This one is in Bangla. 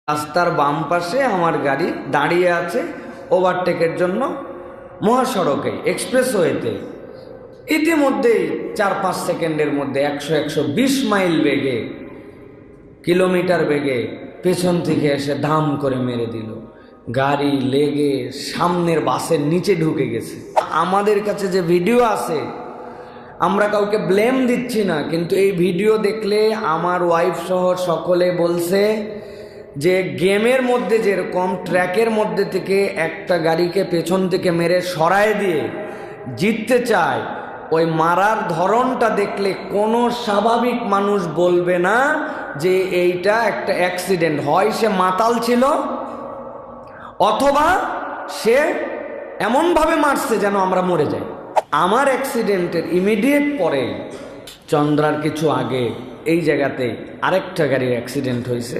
রাস্তার বাম পাশে আমার গাড়ি দাঁড়িয়ে আছে ওভারটেকের জন্য মহাসড়কে, এক্সপ্রেসওয়েতে। ইতিমধ্যেই 4-5 সেকেন্ডের মধ্যে 100-120 মাইল বেগে, কিলোমিটার বেগে পেছন থেকে এসে ধাম করে মেরে দিল। গাড়ি লেগে সামনের বাসের নিচে ঢুকে গেছে। আমাদের কাছে যে ভিডিও আছে, আমরা কাউকে ব্লেম দিচ্ছি না, কিন্তু এই ভিডিও দেখলে আমার ওয়াইফ সহ সকলে বলছে যে গেমের মধ্যে যেরকম ট্র্যাকের মধ্যে থেকে একটা গাড়িকে পেছন থেকে মেরে সরায় দিয়ে জিততে চায়, ওই মারার ধরনটা দেখলে কোনো স্বাভাবিক মানুষ বলবে না যে এইটা একটা অ্যাক্সিডেন্ট। হয় সে মাতাল ছিল, অথবা সে এমনভাবে মারছে যেন আমরা মরে যাই। আমার অ্যাক্সিডেন্টের ইমিডিয়েট পরে, চন্দ্রার কিছু আগে, এই জায়গাতে আরেকটা গাড়ির অ্যাক্সিডেন্ট হয়েছে।